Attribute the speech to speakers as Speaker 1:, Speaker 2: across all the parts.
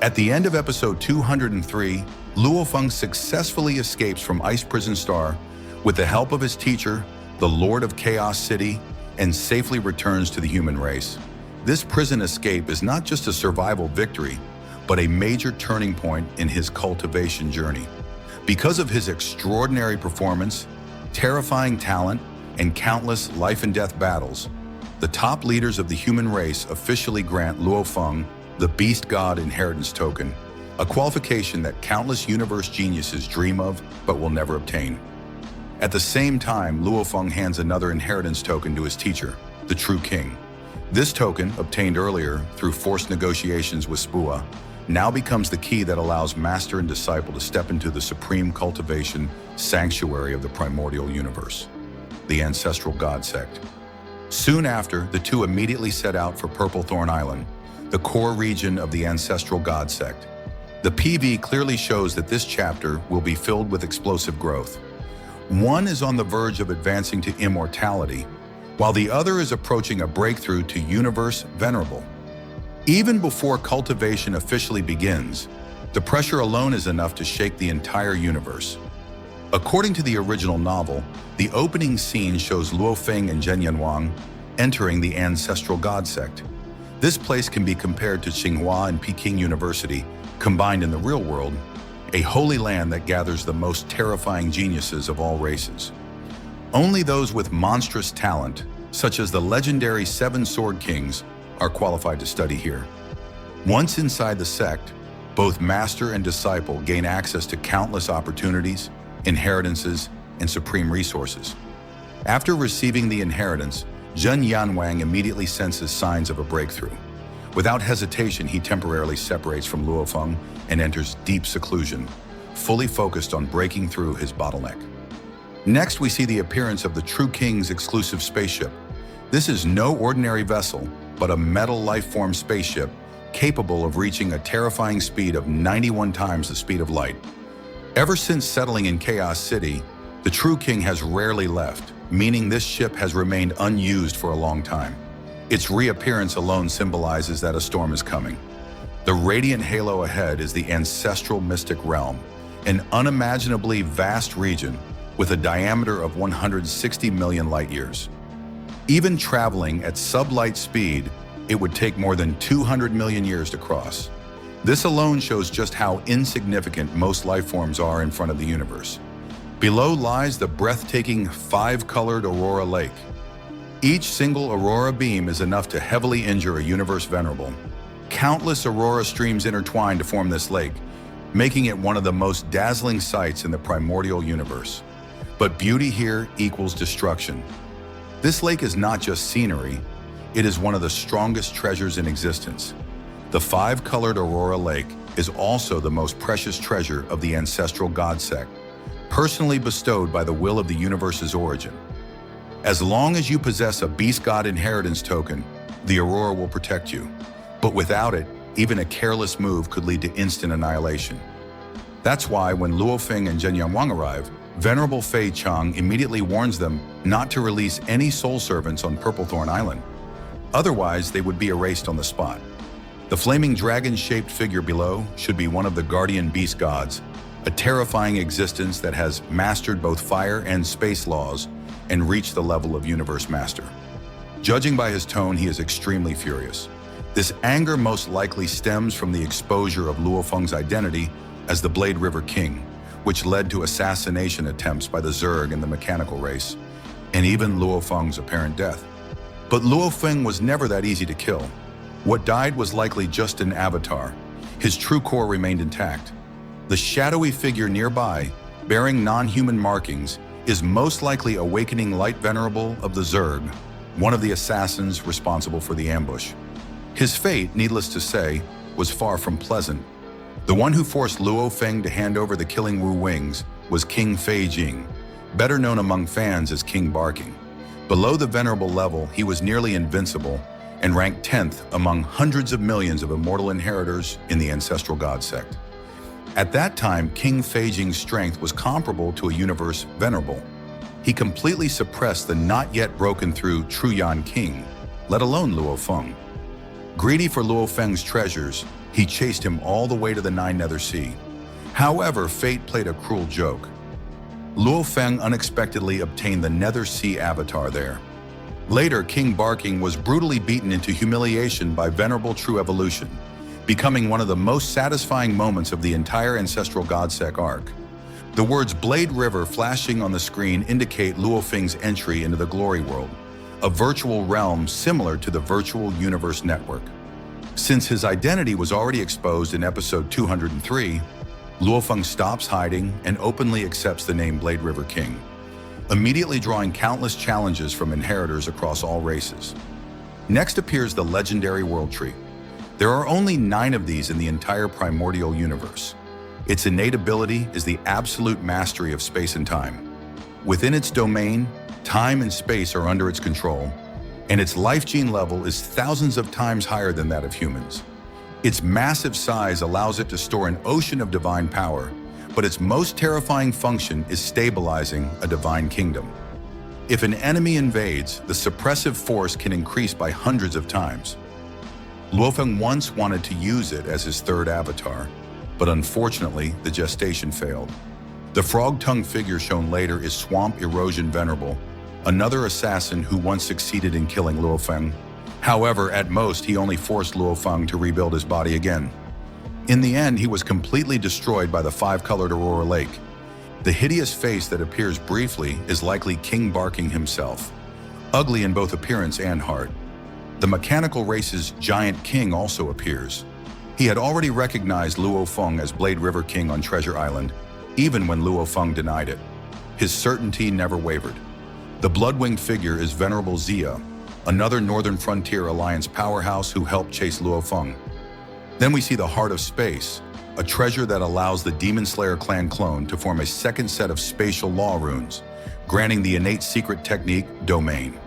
Speaker 1: At the end of episode 203, Luo Feng successfully escapes from Ice Prison Star with the help of his teacher, the Lord of Chaos City, and safely returns to the human race. This prison escape is not just a survival victory, but a major turning point in his cultivation journey. Because of his extraordinary performance, terrifying talent, and countless life and death battles, the top leaders of the human race officially grant Luo Feng the Beast God Inheritance Token, a qualification that countless universe geniuses dream of but will never obtain. At the same time, Luo Feng hands another inheritance token to his teacher, the True King. This token, obtained earlier through forced negotiations with Spua, now becomes the key that allows master and disciple to step into the supreme cultivation sanctuary of the primordial universe, the Ancestral God Sect. Soon after, the two immediately set out for Purple Thorn Island, the core region of the Ancestral God Sect. The PV clearly shows that this chapter will be filled with explosive growth. One is on the verge of advancing to immortality, while the other is approaching a breakthrough to universe venerable. Even before cultivation officially begins, the pressure alone is enough to shake the entire universe. According to the original novel, the opening scene shows Luo Feng and Zhen Yanwang entering the Ancestral God Sect. This place can be compared to Tsinghua and Peking University, combined in the real world, a holy land that gathers the most terrifying geniuses of all races. Only those with monstrous talent, such as the legendary Seven Sword Kings, are qualified to study here. Once inside the sect, both master and disciple gain access to countless opportunities, inheritances, and supreme resources. After receiving the inheritance, Zhen Yanwang immediately senses signs of a breakthrough. Without hesitation, he temporarily separates from Luo Feng and enters deep seclusion, fully focused on breaking through his bottleneck. Next, we see the appearance of the True King's exclusive spaceship. This is no ordinary vessel, but a metal life-form spaceship capable of reaching a terrifying speed of 91 times the speed of light. Ever since settling in Chaos City, the True King has rarely left, meaning this ship has remained unused for a long time. Its reappearance alone symbolizes that a storm is coming. The radiant halo ahead is the ancestral mystic realm, an unimaginably vast region with a diameter of 160 million light-years. Even traveling at sublight speed, it would take more than 200 million years to cross. This alone shows just how insignificant most life forms are in front of the universe. Below lies the breathtaking Five-Colored Aurora Lake. Each single aurora beam is enough to heavily injure a universe venerable. Countless aurora streams intertwine to form this lake, making it one of the most dazzling sights in the primordial universe. But beauty here equals destruction. This lake is not just scenery, it is one of the strongest treasures in existence. The Five-Colored Aurora Lake is also the most precious treasure of the Ancestral God Sect, personally bestowed by the will of the universe's origin. As long as you possess a Beast God Inheritance Token, the Aurora will protect you. But without it, even a careless move could lead to instant annihilation. That's why when Luo Feng and Zhen Yanwang arrive, Venerable Fei Chang immediately warns them not to release any soul servants on Purple Thorn Island. Otherwise, they would be erased on the spot. The flaming dragon-shaped figure below should be one of the guardian beast gods, a terrifying existence that has mastered both fire and space laws and reached the level of universe master. Judging by his tone, he is extremely furious. This anger most likely stems from the exposure of Luo Feng's identity as the Blade River King, which led to assassination attempts by the Zerg and the mechanical race, and even Luo Feng's apparent death. But Luo Feng was never that easy to kill. What died was likely just an avatar. His true core remained intact. The shadowy figure nearby, bearing non-human markings, is most likely Awakening Light Venerable of the Zerg, one of the assassins responsible for the ambush. His fate, needless to say, was far from pleasant. The one who forced Luo Feng to hand over the Killing Wu Wings was King Fei Jing, better known among fans as King Barking. Below the venerable level, he was nearly invincible and ranked 10th among hundreds of millions of immortal inheritors in the Ancestral God Sect. At that time, King Fei Jing's strength was comparable to a universe venerable. He completely suppressed the not yet broken through Truyan King, let alone Luo Feng. Greedy for Luo Feng's treasures, He chased him all the way to the Nine Nether Sea. However, fate played a cruel joke. Luo Feng unexpectedly obtained the Nether Sea avatar there. Later, King Barking was brutally beaten into humiliation by Venerable True Evolution, becoming one of the most satisfying moments of the entire Ancestral God Sect arc. The words Blade River flashing on the screen indicate Luo Feng's entry into the Glory World, a virtual realm similar to the Virtual Universe Network. Since his identity was already exposed in episode 203, Luo Feng stops hiding and openly accepts the name Blade River King, immediately drawing countless challenges from inheritors across all races. Next appears the legendary World Tree. There are only 9 of these in the entire primordial universe. Its innate ability is the absolute mastery of space and time. Within its domain, time and space are under its control, and its life gene level is thousands of times higher than that of humans. Its massive size allows it to store an ocean of divine power, but its most terrifying function is stabilizing a divine kingdom. If an enemy invades, the suppressive force can increase by hundreds of times. Luo Feng once wanted to use it as his third avatar, but unfortunately, the gestation failed. The frog-tongued figure shown later is Swamp Erosion Venerable, another assassin who once succeeded in killing Luo Feng. However, at most, he only forced Luo Feng to rebuild his body again. In the end, he was completely destroyed by the Five-Colored Aurora Lake. The hideous face that appears briefly is likely King Barking himself, ugly in both appearance and heart. The mechanical race's giant king also appears. He had already recognized Luo Feng as Blade River King on Treasure Island, even when Luo Feng denied it. His certainty never wavered. The blood-winged figure is Venerable Zia, another Northern Frontier Alliance powerhouse who helped chase Luo Feng. Then we see the Heart of Space, a treasure that allows the Demon Slayer clan clone to form a second set of spatial law runes, granting the innate secret technique, Domain.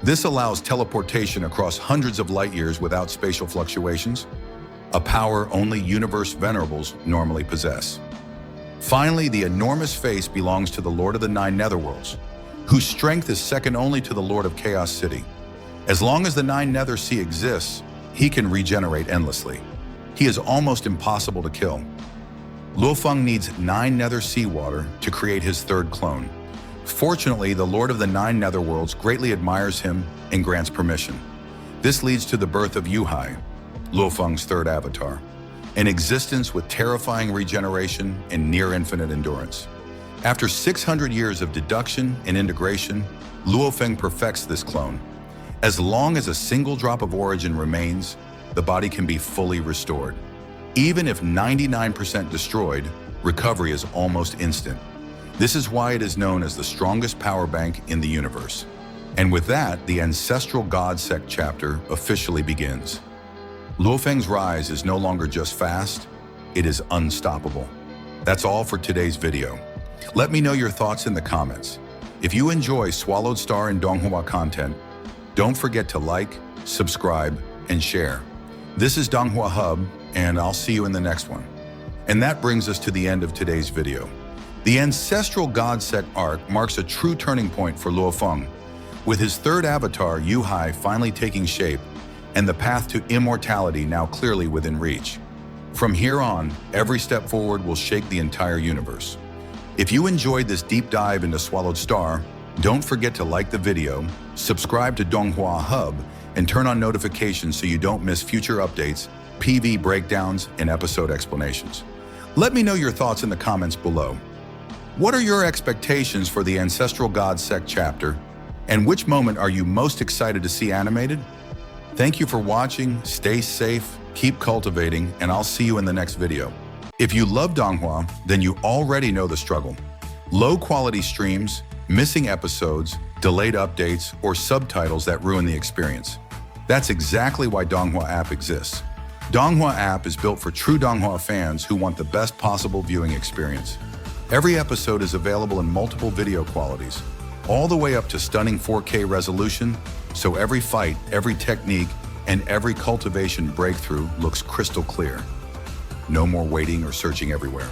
Speaker 1: This allows teleportation across hundreds of light years without spatial fluctuations, a power only Universe Venerables normally possess. Finally, the enormous face belongs to the Lord of the Nine Netherworlds, whose strength is second only to the Lord of Chaos City. As long as the Nine Nether Sea exists, he can regenerate endlessly. He is almost impossible to kill. Luo Feng needs 9 Nether seawater to create his third clone. Fortunately, the Lord of the Nine Netherworlds greatly admires him and grants permission. This leads to the birth of Youhai, Luo Feng's third avatar, an existence with terrifying regeneration and near-infinite endurance. After 600 years of deduction and integration, Luo Feng perfects this clone. As long as a single drop of origin remains, the body can be fully restored. Even if 99% destroyed, recovery is almost instant. This is why it is known as the strongest power bank in the universe. And with that, the Ancestral God Sect chapter officially begins. Luo Feng's rise is no longer just fast, it is unstoppable. That's all for today's video. Let me know your thoughts in the comments. If you enjoy Swallowed Star and Donghua content, don't forget to like, subscribe, and share. This is Donghua Hub, and I'll see you in the next one. And that brings us to the end of today's video. The Ancestral God Sect arc marks a true turning point for Luo Feng, with his third avatar, Youhai, finally taking shape, and the path to immortality now clearly within reach. From here on, every step forward will shake the entire universe. If you enjoyed this deep dive into Swallowed Star, don't forget to like the video, subscribe to Donghua Hub, and turn on notifications so you don't miss future updates, PV breakdowns, and episode explanations. Let me know your thoughts in the comments below. What are your expectations for the Ancestral God Sect chapter, and which moment are you most excited to see animated? Thank you for watching, stay safe, keep cultivating, and I'll see you in the next video. If you love Donghua, then you already know the struggle. Low quality streams, missing episodes, delayed updates, or subtitles that ruin the experience. That's exactly why Donghua app exists. Donghua app is built for true Donghua fans who want the best possible viewing experience. Every episode is available in multiple video qualities, all the way up to stunning 4K resolution, so every fight, every technique, and every cultivation breakthrough looks crystal clear. No more waiting or searching everywhere.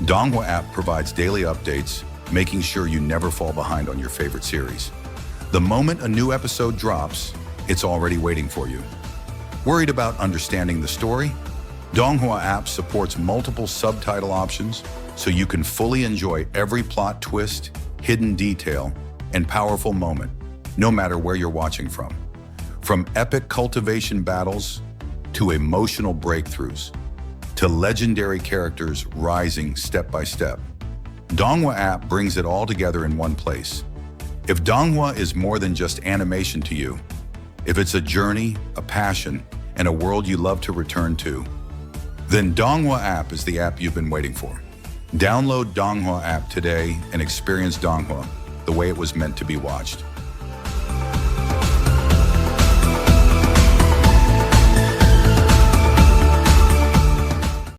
Speaker 1: Donghua app provides daily updates, making sure you never fall behind on your favorite series. The moment a new episode drops, it's already waiting for you. Worried about understanding the story? Donghua app supports multiple subtitle options so you can fully enjoy every plot twist, hidden detail, and powerful moment, no matter where you're watching from. From epic cultivation battles to emotional breakthroughs, to legendary characters rising step by step, Donghua app brings it all together in one place. If Donghua is more than just animation to you, if it's a journey, a passion, and a world you love to return to, then Donghua app is the app you've been waiting for. Download Donghua app today and experience Donghua the way it was meant to be watched.